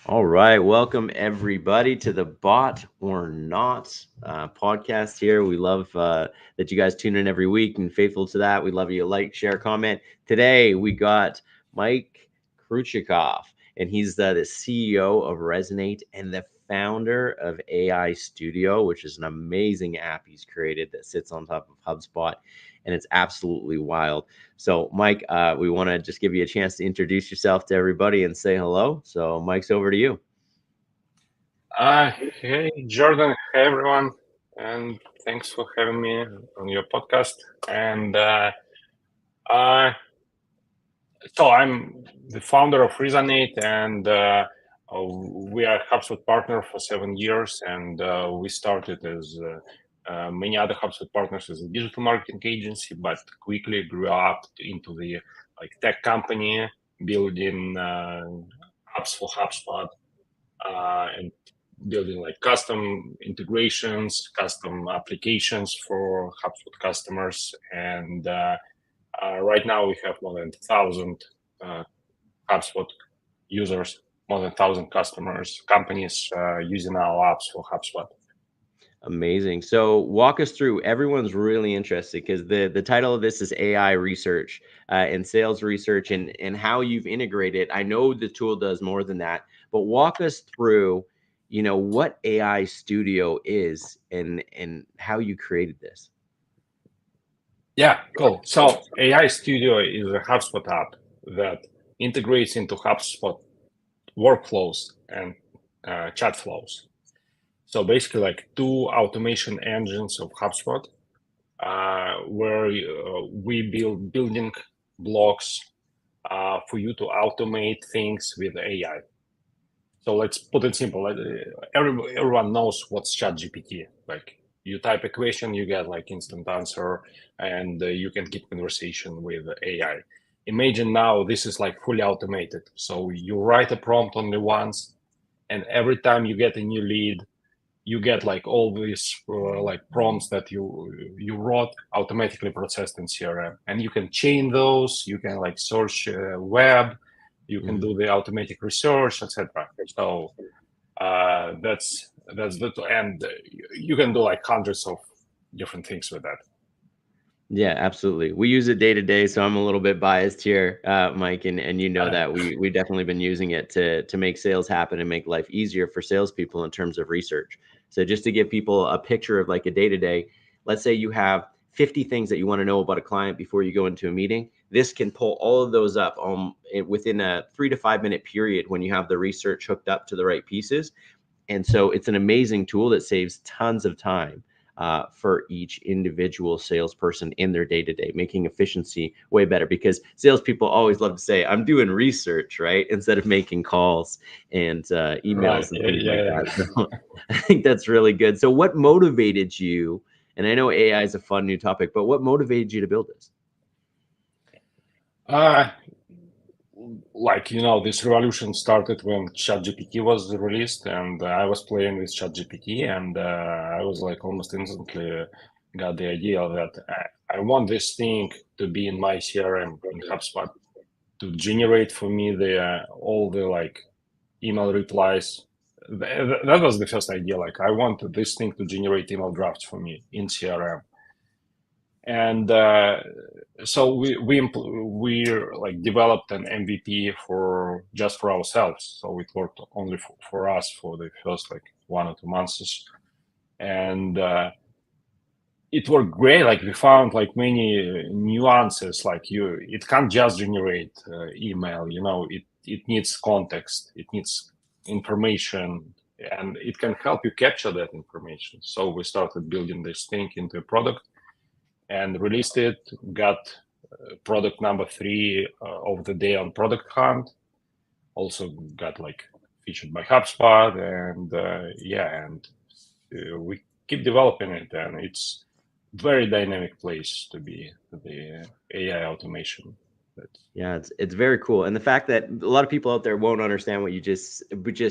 All right, welcome everybody to the Bot or Not podcast. Here, we love that you guys tune in every week and faithful to that. We love you like, share, comment. Today we got Mike Kruchikov, and he's the CEO of Resonate and the founder of AI Studio, which is an amazing app he's created that sits on top of HubSpot, and it's absolutely wild. So, Mike, we want to just give you a chance to introduce yourself to everybody and say hello. So, Mike's over to you. Hey, Jordan. Hey, everyone. And thanks for having me on your podcast. And uh, so I'm the founder of Resonate, and we are a HubSpot partner for 7 years. And we started as many other HubSpot partners as a digital marketing agency, but quickly grew up into the tech company, building apps for HubSpot and building custom integrations, custom applications for HubSpot customers. And right now we have more than 1,000 uh, HubSpot users, more than 1,000 customers, companies using our apps for HubSpot. Amazing. So walk us through. Everyone's really interested because the title of this is AI research and sales research and how you've integrated. I know the tool does more than that, but walk us through, what AI Studio is and how you created this. Yeah, cool. So AI Studio is a HubSpot app that integrates into HubSpot workflows and chat flows. So basically, two automation engines of HubSpot, where we build building blocks for you to automate things with AI. So let's put it simple. Everyone knows what's ChatGPT. You type a question, you get instant answer, and you can keep conversation with AI. Imagine now this is fully automated. So you write a prompt only once, and every time you get a new lead, you get all these prompts that you wrote automatically processed in CRM, and you can chain those. You can search web, you can do the automatic research, etc. So that's the and you can do hundreds of different things with that. Yeah, absolutely. We use it day to day, so I'm a little bit biased here, Mike, and you know Uh, that we definitely been using it to make sales happen and make life easier for salespeople in terms of research. So just to give people a picture of like a day to day, let's say you have 50 things that you want to know about a client before you go into a meeting. This can pull all of those up within a 3 to 5 minute period when you have the research hooked up to the right pieces. And so it's an amazing tool that saves tons of time for each individual salesperson in their day to day, making efficiency way better. Because salespeople always love to say, "I'm doing research," right, instead of making calls and right. emails and Yeah, things like yeah, that. So I think that's really good. So, what motivated you? And I know AI is a fun new topic, but what motivated you to build this? yeah. This revolution started when ChatGPT was released, and I was playing with ChatGPT, and I was almost instantly got the idea that I want this thing to be in my CRM in HubSpot to generate for me the all the email replies. That was the first idea. I want this thing to generate email drafts for me in CRM, and so we developed an MVP for just for ourselves. So it worked only for us for the first 1 or 2 months, and it worked great. We found many nuances. It can't just generate email. It needs context. It needs information, and it can help you capture that information. So we started building this thing into a product and released it. Got product number 3 of the day on Product Hunt. Also got featured by HubSpot, and we keep developing it, and it's very dynamic place to be the AI automation. Yeah, it's very cool, and the fact that a lot of people out there won't understand what you just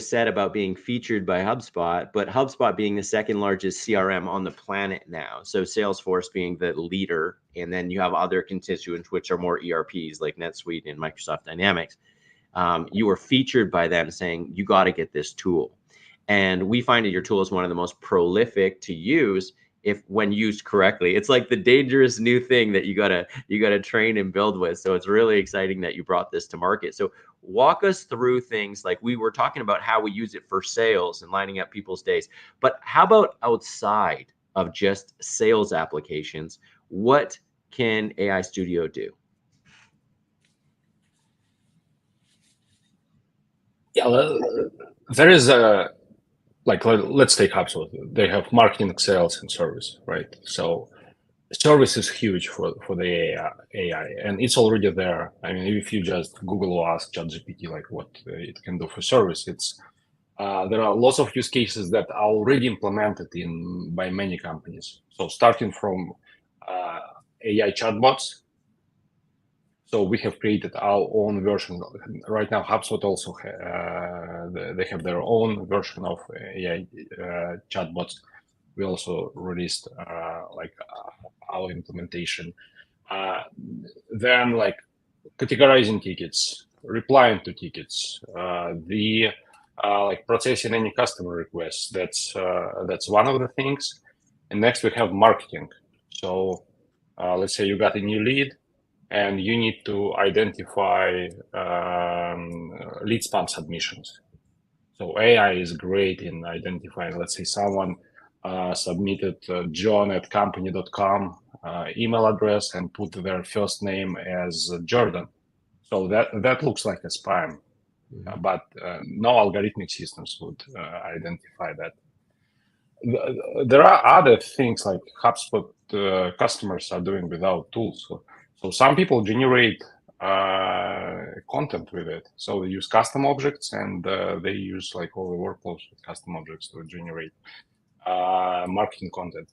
said about being featured by HubSpot, but HubSpot being the second largest CRM on the planet now. So Salesforce being the leader, and then you have other constituents which are more ERPs like NetSuite and Microsoft Dynamics. you were featured by them saying, you got to get this tool. And we find that your tool is one of the most prolific to use if when used correctly. It's like the dangerous new thing that you gotta train and build with. So it's really exciting that you brought this to market. So walk us through things like we were talking about how we use it for sales and lining up people's days. But how about outside of just sales applications? What can AI Studio do? Yeah, there is a let's take HubSpot. They have marketing, sales, and service, right? So service is huge for the AI, and it's already there. I mean, if you just Google or ask ChatGPT like what it can do for service, it's there are lots of use cases that are already implemented in by many companies. So starting from AI chatbots. So we have created our own version. Right now, HubSpot also they have their own version of AI chatbots. We also released our implementation. Then like categorizing tickets, replying to tickets, the like processing any customer requests. That's one of the things. And next we have marketing. So let's say you got a new lead and you need to identify lead spam submissions. So AI is great in identifying, let's say someone submitted john@company.com email address and put their first name as Jordan. So that looks like a spam, but no algorithmic systems would identify that. There are other things like HubSpot customers are doing without tools. So some people generate content with it. So they use custom objects and they use like all the workflows with custom objects to generate marketing content.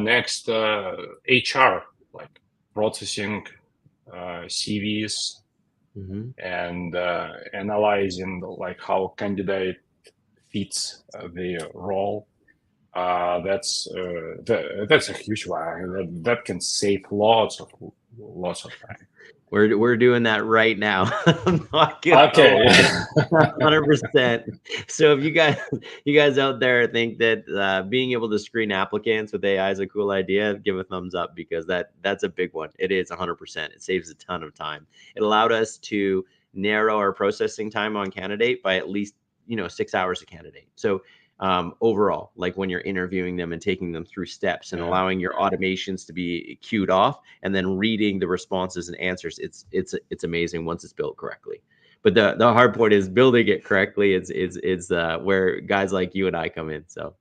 Next, HR, like processing CVs and analyzing like how candidate fits the role. That's a huge one. That can save lots of time. We're doing that right now. Okay. 100%. So if you guys out there think that being able to screen applicants with AI is a cool idea, give a thumbs up because that's a big one. It is 100%. It saves a ton of time. It allowed us to narrow our processing time on candidate by at least 6 hours a candidate. So overall, like when you're interviewing them and taking them through steps and allowing your automations to be queued off and then reading the responses and answers, it's amazing once it's built correctly. But the hard point is building it correctly. It's where guys like you and I come in. So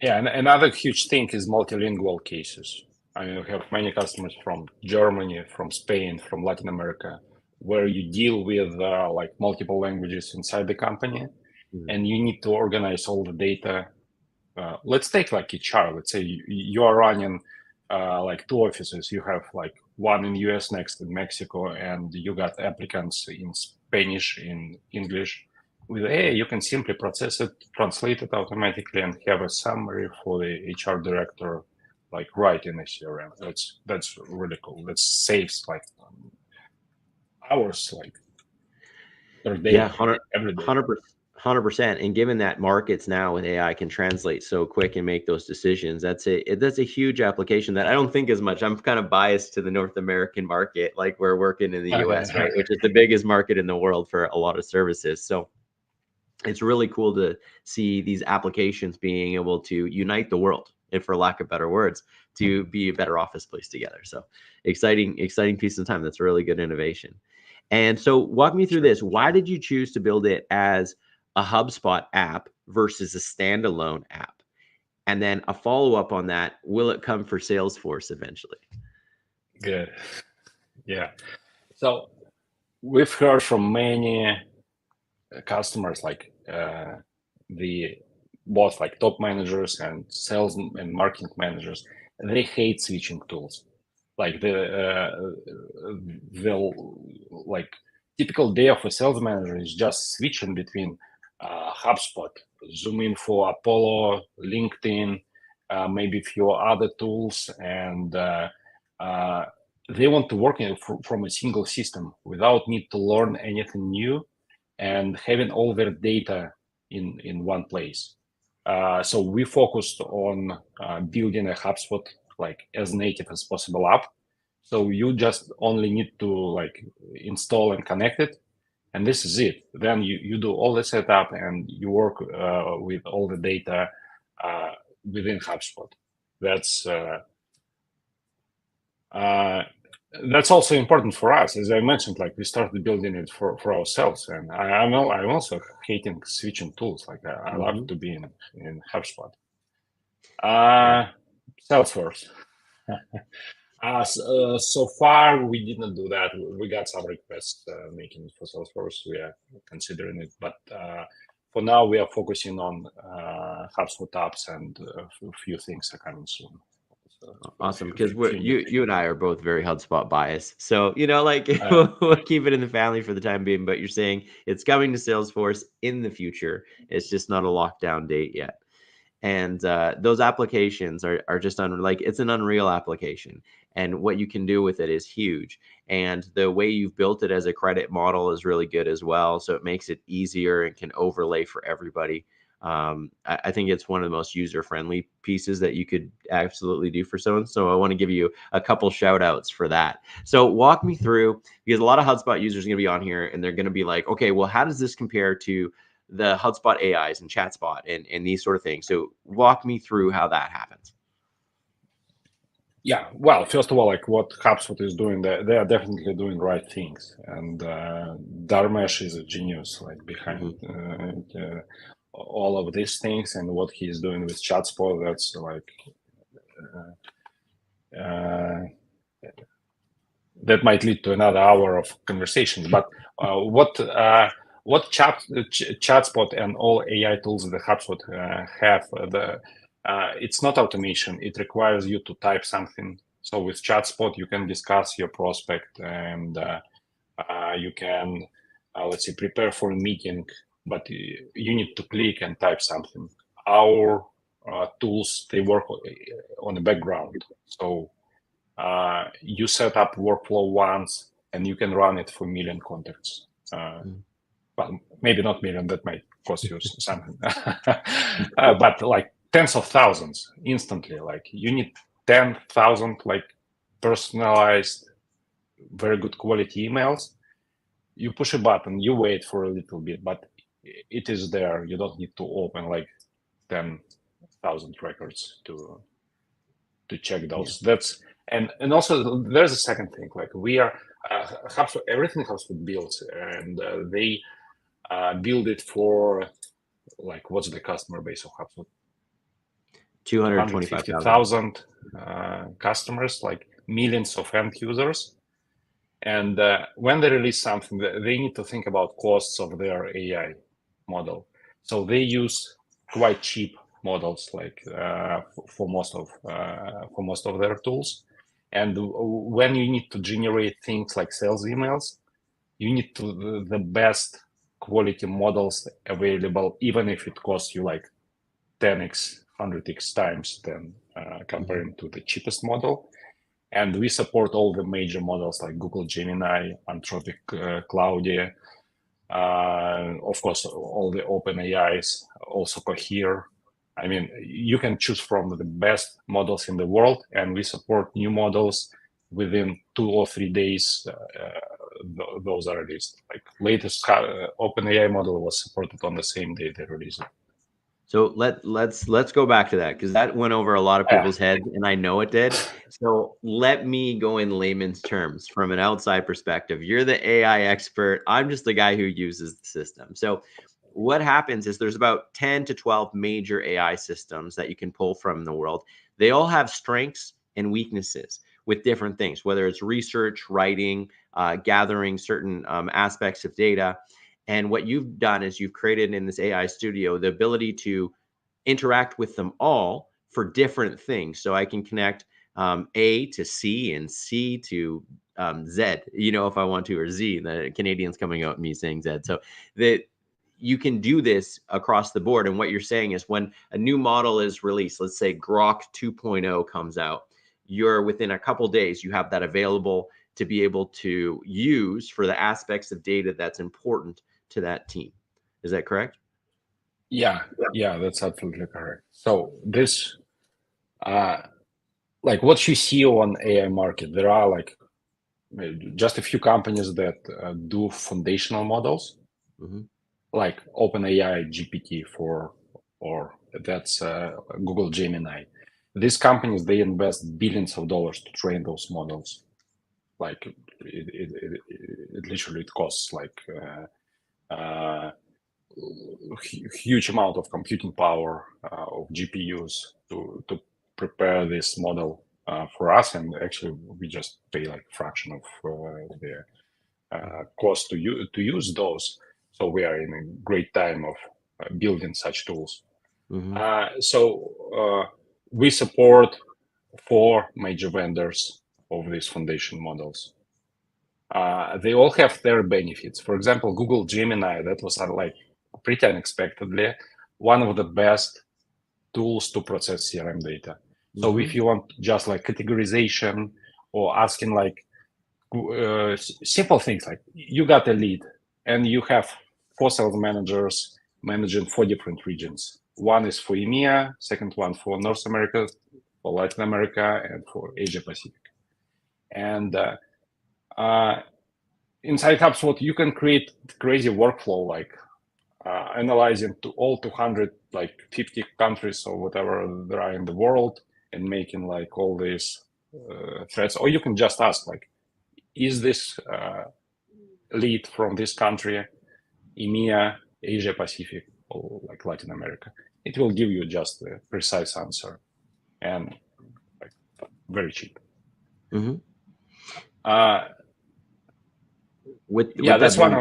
yeah, and another huge thing is multilingual cases. I mean, we have many customers from Germany, from Spain, from Latin America, where you deal with like multiple languages inside the company. And you need to organize all the data. Let's take like HR. Let's say you are running like two offices. You have like one in US, next in Mexico, and you got applicants in Spanish, in English. With AI, you can simply process it, translate it automatically, and have a summary for the HR director, like right in the CRM. That's really cool. That saves like hours, like per day, every day. 100%. And given that markets now with AI can translate so quick and make those decisions, that's a huge application that I don't think as much. I'm kind of biased to the North American market, like we're working in the US, right, which is the biggest market in the world for a lot of services. So it's really cool to see these applications being able to unite the world, and for lack of better words, to be a better office place together. So exciting piece of time. That's a really good innovation. And so walk me through this. Why did you choose to build it as a HubSpot app versus a standalone app? And then a follow-up on that, will it come for Salesforce eventually? Good. Yeah. So we've heard from many customers, like the both like top managers and sales and marketing managers, they hate switching tools. Like they'll like typical day of a sales manager is just switching between HubSpot, ZoomInfo, Apollo, LinkedIn, maybe a few other tools, and they want to work from a single system without need to learn anything new, and having all their data in one place. So we focused on building a HubSpot like as native as possible app. So you just only need to like install and connect it, and this is it. Then you do all the setup and you work with all the data within HubSpot. That's also important for us. As I mentioned, like we started building it for ourselves, and I'm also hating switching tools. Like I love to be in HubSpot. Salesforce. So far, we didn't do that. We got some requests making it for Salesforce. We are considering it, but for now, we are focusing on HubSpot apps, and a few things are coming soon. Awesome, because you and I are both very HubSpot biased. So, like we'll keep it in the family for the time being, but you're saying it's coming to Salesforce in the future. It's just not a lockdown date yet. And those applications are just like it's an Unreal application, and what you can do with it is huge. And the way you've built it as a credit model is really good as well. So it makes it easier and can overlay for everybody. I think it's one of the most user-friendly pieces that you could absolutely do for someone. So I want to give you a couple shout outs for that. So walk me through, because a lot of HubSpot users are going to be on here and they're going to be like, okay, well, how does this compare to the HubSpot AIs and ChatSpot and these sort of things? So walk me through how that happens. Yeah, well, first of all, like what HubSpot is doing, they are definitely doing right things, and Dharmesh is a genius, like behind all of these things, and what he's doing with ChatSpot, that's like that might lead to another hour of conversation. But what ChatSpot and all AI tools that HubSpot have, it's not automation. It requires you to type something. So with ChatSpot, you can discuss your prospect, and you can, let's say, prepare for a meeting, but you need to click and type something. Our tools, they work on the background. So you set up workflow once, and you can run it for a million contacts. Well, maybe not million, that might cost you something. But like tens of thousands instantly. Like you need 10,000 like personalized, very good quality emails. You push a button, you wait for a little bit, but it is there. You don't need to open like 10,000 records to check those. That's and also there's a second thing. Like we are HubSpot, everything HubSpot builds, and they build it for like what's the customer base of HubSpot? 250,000 customers, like millions of end users. And when they release something, they need to think about costs of their AI model. So they use quite cheap models, like for most of their tools. And when you need to generate things like sales emails, you need the best quality models available, even if it costs you like 10x, 100x times than comparing to the cheapest model. And we support all the major models like Google Gemini, Anthropic, Claudia, of course, all the open AIs, also Cohere. I mean, you can choose from the best models in the world, and we support new models within 2 or 3 days. Those are released. Like latest OpenAI model was supported on the same day they released it. So let's go back to that, because that went over a lot of people's heads, and I know it did. So let me go in layman's terms from an outside perspective. You're the AI expert. I'm just the guy who uses the system. So what happens is there's about 10 to 12 major AI systems that you can pull from the world. They all have strengths and weaknesses with different things, whether it's research, writing, gathering certain aspects of data. And what you've done is you've created in this AI studio the ability to interact with them all for different things. So I can connect A to C and C to Z, if I want to, or Z. The Canadians coming out at me saying Z. So that you can do this across the board. And what you're saying is when a new model is released, let's say Grok 2.0 comes out, you're within a couple days, you have that available to be able to use for the aspects of data that's important to that team. Is that correct? Yeah, that's absolutely correct. So this, like what you see on AI market, there are like just a few companies that do foundational models, like OpenAI GPT or that's Google Gemini. These companies, they invest billions of dollars to train those models. Like it literally it costs like huge amount of computing power of GPUs to prepare this model for us, and actually we just pay like a fraction of the cost to use those. So we are in a great time of building such tools. So we support 4 major vendors of these foundation models. They all have their benefits. For example, Google Gemini, that was like pretty unexpectedly one of the best tools to process CRM data. So if you want just like categorization or asking like simple things, like you got a lead and you have 4 sales managers managing 4 different regions. One is for EMEA, second one for North America, for Latin America, and for Asia Pacific. And inside HubSpot, you can create crazy workflow, like analyzing to all 250 countries or whatever there are in the world, and making like all these threads. Or you can just ask, like, is this lead from this country, EMEA, Asia Pacific, or like Latin America? It will give you just a precise answer, and like very cheap. That's one.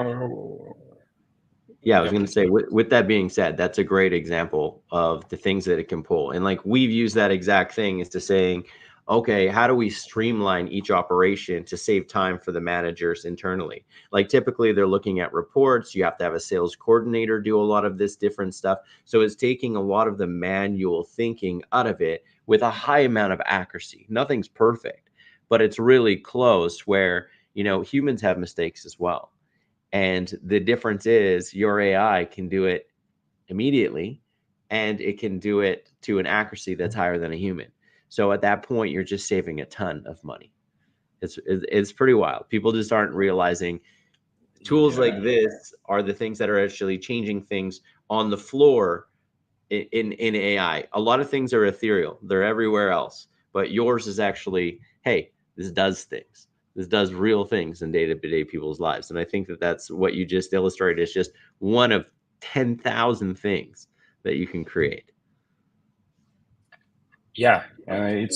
I was going to say, with that being said, that's a great example of the things that it can pull. And like we've used that exact thing as to saying, okay, how do we streamline each operation to save time for the managers internally? Like typically they're looking at reports. You have to have a sales coordinator do a lot of this different stuff. So it's taking a lot of the manual thinking out of it with a high amount of accuracy. Nothing's perfect, but it's really close where, you know, humans have mistakes as well. And the difference is your AI can do it immediately, and it can do it to an accuracy that's higher than a human. So at that point, you're just saving a ton of money. It's pretty wild. People just aren't realizing tools like this are the things that are actually changing things on the floor in AI. A lot of things are ethereal. They're everywhere else. But yours is actually, hey, this does things. This does real things in day-to-day people's lives. And I think that that's what you just illustrated is just one of 10,000 things that you can create. Yeah, and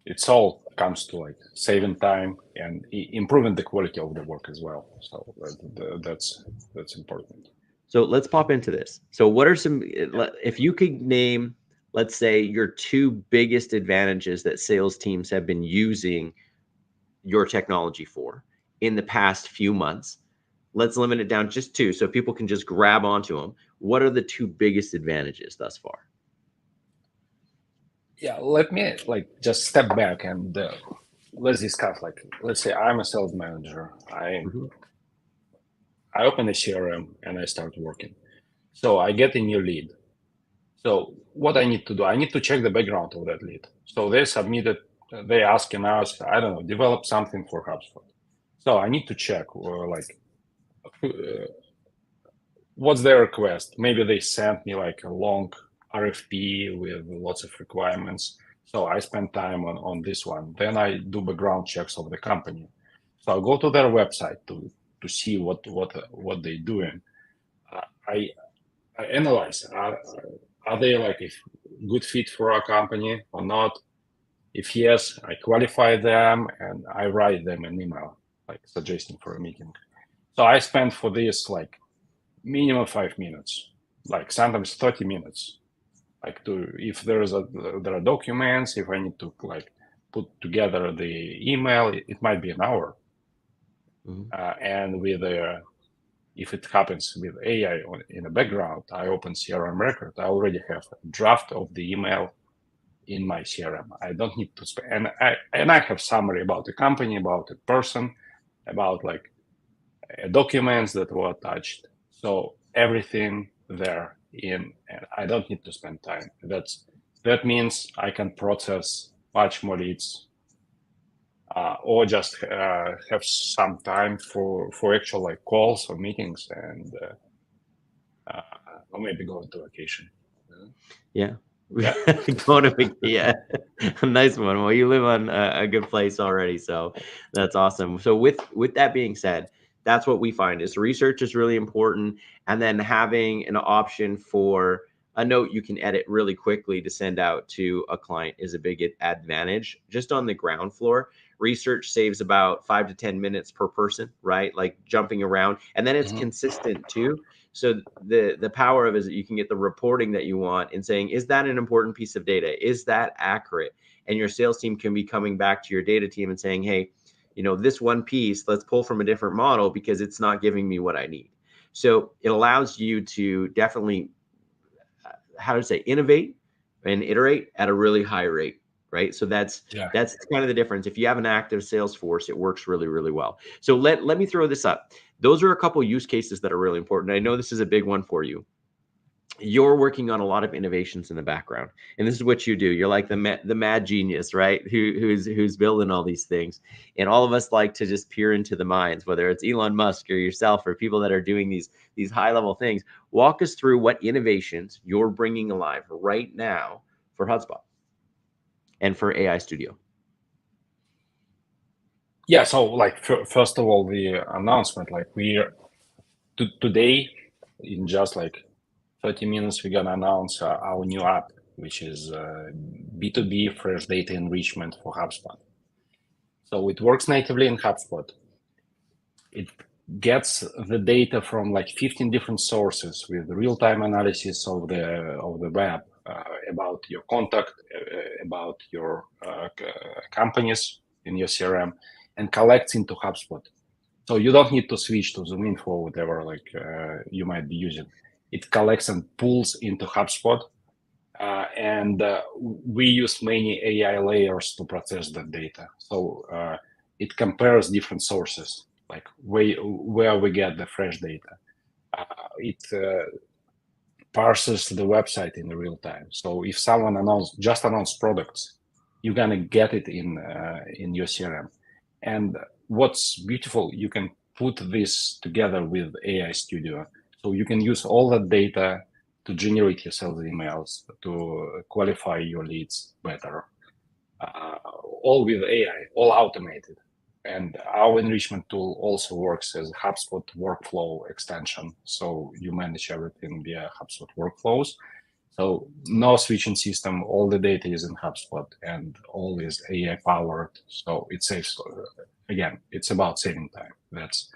it's all comes to like saving time and improving the quality of the work as well. So that's important. So let's pop into this. So what are some, if you could name, let's say, your 2 biggest advantages that sales teams have been using your technology for in the past few months, let's limit it down just 2 so people can just grab onto them. What are the 2 biggest advantages thus far? Yeah, let me like just step back and let's discuss. Like, let's say I'm a sales manager. I open a CRM and I start working. So I get a new lead. So what I need to do, I need to check the background of that lead. So they asking us, I don't know, develop something for HubSpot. So I need to check what's their request. Maybe they sent me like a long RFP with lots of requirements. So I spend time on this one. Then I do background checks of the company. So I'll go to their website to see what they're doing. I analyze, are they like a good fit for our company or not? If yes, I qualify them and I write them an email, like suggesting for a meeting. So I spend for this like minimum 5 minutes, like sometimes 30 minutes. Like if there are documents, if I need to like put together the email, it might be an hour. And if it happens with AI in the background, I open CRM record. I already have a draft of the email in my CRM. I don't need to spend, and I have summary about the company, about the person, about like documents that were attached. So everything there in, and I don't need to spend time. That means I can process much more leads, or just have some time for actual like calls or meetings, and or maybe go to vacation. Yeah. Yeah. Go to yeah, a nice one. Well, you live on a good place already, so that's awesome. So with that being said, that's what we find is research is really important, and then having an option for a note you can edit really quickly to send out to a client is a big advantage. Just on the ground floor, research saves about 5 to 10 minutes per person, right? Like jumping around, and then it's consistent too. So the power of it is that you can get the reporting that you want and saying, is that an important piece of data? Is that accurate? And your sales team can be coming back to your data team and saying, hey, this one piece, let's pull from a different model because it's not giving me what I need. So it allows you to definitely, how to say, innovate and iterate at a really high rate, right? So that's kind of the difference. If you have an active sales force, it works really, really well. So let me throw this up. Those are a couple use cases that are really important. I know this is a big one for you. You're working on a lot of innovations in the background, and this is what you do. You're like the mad genius, right? Who's building all these things, and all of us like to just peer into the minds, whether it's Elon Musk or yourself or people that are doing these high level things. Walk us through what innovations you're bringing alive right now for HubSpot and for AI Studio. Yeah. So like first of all, the announcement, like today in just like 30 minutes, we're gonna announce our new app, which is B2B fresh data enrichment for HubSpot. So it works natively in HubSpot. It gets the data from like 15 different sources with real-time analysis of the web about your contact, about your companies in your CRM, and collects into HubSpot. So you don't need to switch to ZoomInfo or whatever like you might be using. It collects and pulls into HubSpot, and we use many AI layers to process that data. So it compares different sources, like where we get the fresh data. It parses the website in real time. So if someone just announced products, you're gonna get it in your CRM. And what's beautiful, you can put this together with AI Studio. So you can use all that data to generate your sales emails, to qualify your leads better, all with AI, all automated. And our enrichment tool also works as a HubSpot workflow extension. So you manage everything via HubSpot workflows. So no switching system, all the data is in HubSpot and all is AI powered. So it saves, again, it's about saving time. That's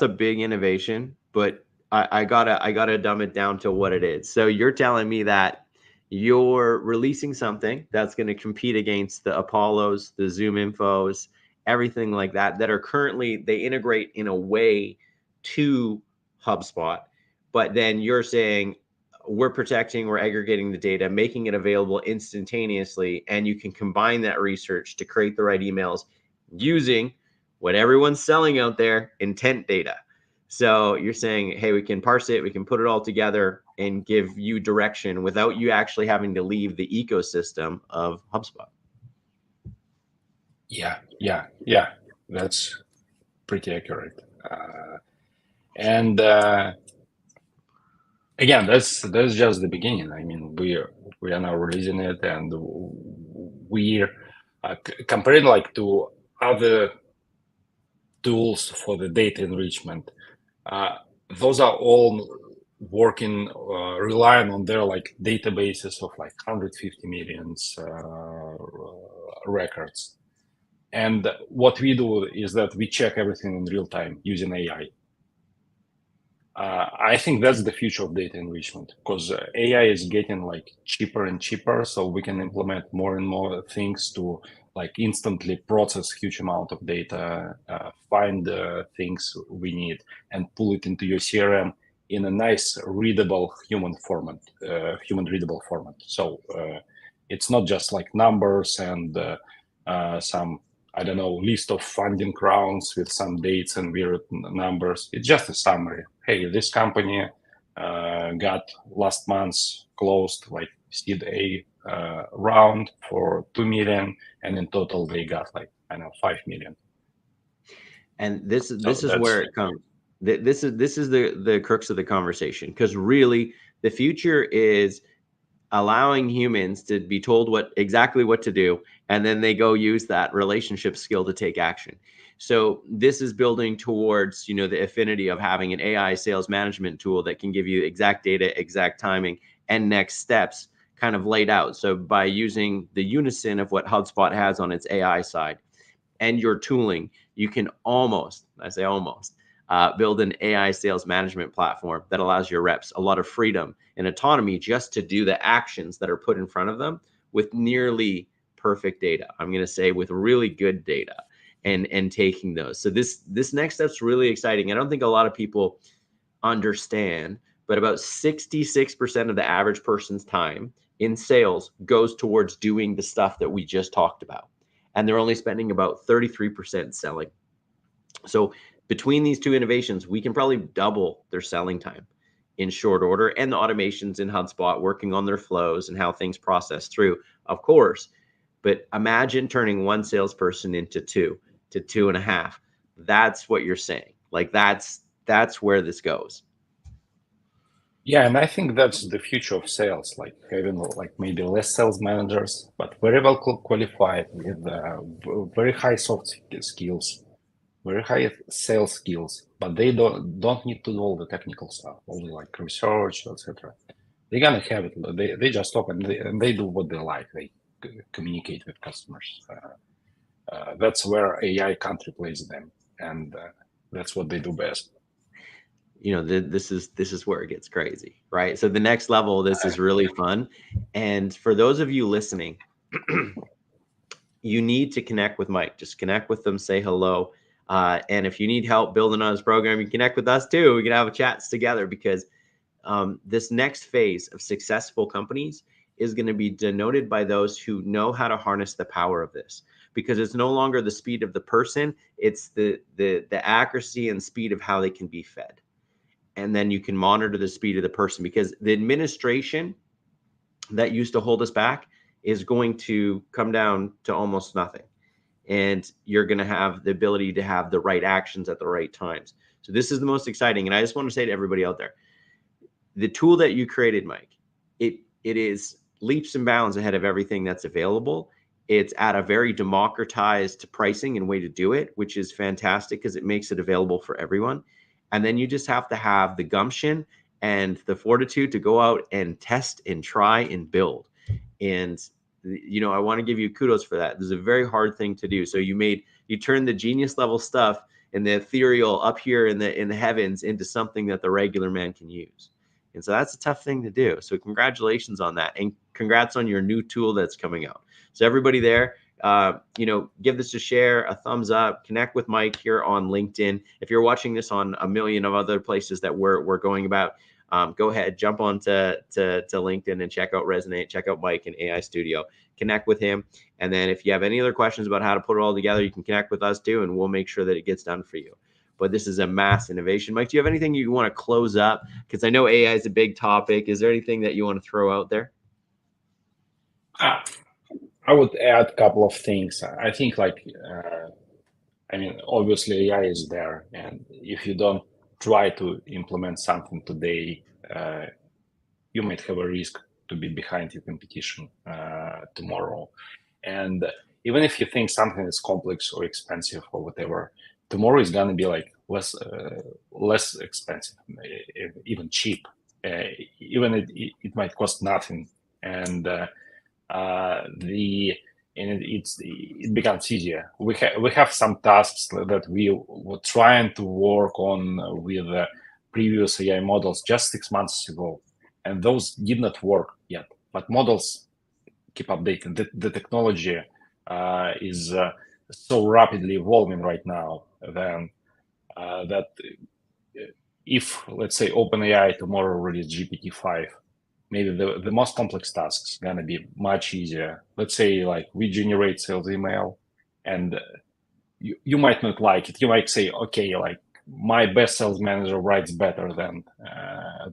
a big innovation, but I gotta dumb it down to what it is. So you're telling me that you're releasing something that's going to compete against the Apollos, the ZoomInfos, everything like that are currently, they integrate in a way to HubSpot, but then you're saying we're aggregating the data, making it available instantaneously, and you can combine that research to create the right emails using what everyone's selling out there, intent data. So you're saying, hey, we can parse it, we can put it all together and give you direction without you actually having to leave the ecosystem of HubSpot. Yeah. That's pretty accurate. And again, that's just the beginning. I mean, we are now releasing it, and we're comparing like to other tools for the data enrichment. Those are all working, relying on their like databases of like 150 million records. And what we do is that we check everything in real time using AI. I think that's the future of data enrichment, because AI is getting like cheaper and cheaper, so we can implement more and more things to like instantly process huge amount of data, find things we need, and pull it into your CRM in a nice readable human format, human readable format. So it's not just like numbers and some, I don't know, list of funding rounds with some dates and weird numbers. It's just a summary. Hey, this company got last month's closed like seed A round for 2 million, and in total they got like, I don't know, 5 million. And this is where it comes. This is the crux of the conversation, because really the future is allowing humans to be told exactly what to do, and then they go use that relationship skill to take action. So this is building towards, you know, the affinity of having an AI sales management tool that can give you exact data, exact timing, and next steps kind of laid out. So by using the unison of what HubSpot has on its AI side and your tooling, you can almost, I say almost, build an AI sales management platform that allows your reps a lot of freedom and autonomy just to do the actions that are put in front of them with nearly perfect data. I'm going to say with really good data, and taking those. So this next step's really exciting. I don't think a lot of people understand, but about 66% of the average person's time in sales goes towards doing the stuff that we just talked about. And they're only spending about 33% selling. So between these two innovations, we can probably double their selling time in short order, and the automations in HubSpot working on their flows and how things process through, of course. But imagine turning one salesperson into two to 2.5. That's what you're saying. Like that's where this goes. Yeah, and I think that's the future of sales, like having like maybe less sales managers, but very well qualified with very high soft skills, very high sales skills, but they don't need to do all the technical stuff, all the like research, etc. They're gonna have it. They just talk and they do what they like. They communicate with customers. That's where AI can't replace them, and that's what they do best. You know, this is where it gets crazy, right? So the next level, this is really fun. And for those of you listening, you need to connect with Mike. Just connect with them, say hello. And if you need help building on his program, you connect with us too. We can have a chats together, because this next phase of successful companies is going to be denoted by those who know how to harness the power of this, because it's no longer the speed of the person, it's the accuracy and speed of how they can be fed. And then you can monitor the speed of the person, because the administration that used to hold us back is going to come down to almost nothing. And you're going to have the ability to have the right actions at the right times. So this is the most exciting. And I just want to say to everybody out there, the tool that you created, Mike, it is leaps and bounds ahead of everything that's available. It's at a very democratized pricing and way to do it, which is fantastic because it makes it available for everyone. And then you just have to have the gumption and the fortitude to go out and test and try and build. And you know, I want to give you kudos for that. This is a very hard thing to do. So you turned the genius level stuff and the ethereal up here in the heavens into something that the regular man can use. And so that's a tough thing to do. So congratulations on that, and congrats on your new tool that's coming out. So everybody there, you know, give this a share, a thumbs up, connect with Mike here on LinkedIn. If you're watching this on a million of other places that we're going about, go ahead, jump on to LinkedIn and check out Resonate, check out Mike and AI Studio, connect with him. And then if you have any other questions about how to put it all together, you can connect with us too, and we'll make sure that it gets done for you. But this is a mass innovation. Mike, do you have anything you want to close up? Because I know AI is a big topic. Is there anything that you want to throw out there? I would add a couple of things. I think like, I mean, obviously AI is there, and if you don't try to implement something today, you might have a risk to be behind your competition tomorrow. And even if you think something is complex or expensive or whatever, tomorrow is gonna be like less expensive, even cheap. Even it might cost nothing, and it becomes easier. We have some tasks that we were trying to work on with previous AI models just 6 months ago, and those did not work yet. But models keep updating. The technology is so rapidly evolving right now that if let's say OpenAI tomorrow release GPT-5, maybe the most complex tasks gonna be much easier. Let's say like we generate sales email, and you might not like it. You might say, okay, like my best sales manager writes better than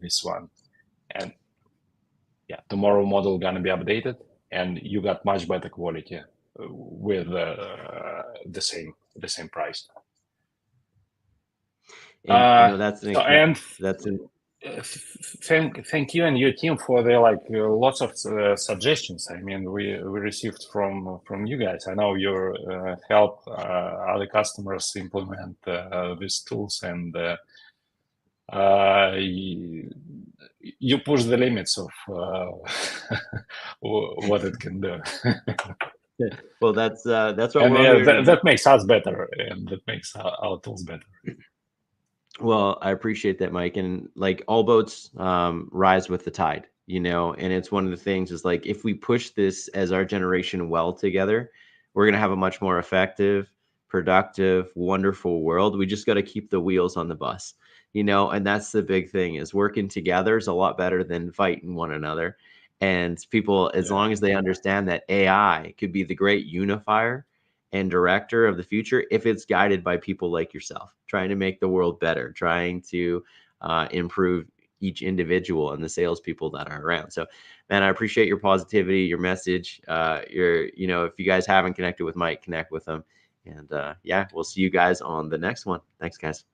this one, and yeah, tomorrow model gonna be updated, and you got much better quality with the same price. And that's an So, and that's an thank you and your team for the like lots of suggestions. I mean, we received from you guys. I know you help other customers implement these tools, and you push the limits of what it can do. well, that's what And we're here to do. that makes us better, and that makes our tools better. Well, I appreciate that, Mike. And like all boats rise with the tide, and it's one of the things is like if we push this as our generation well together, we're going to have a much more effective, productive, wonderful world. We just got to keep the wheels on the bus, and that's the big thing is working together is a lot better than fighting one another. And people, as long as they understand that AI could be the great unifier and director of the future if it's guided by people like yourself, trying to make the world better, trying to improve each individual and the salespeople that are around. So, man, I appreciate your positivity, your message. If you guys haven't connected with Mike, connect with him. And yeah, we'll see you guys on the next one. Thanks, guys.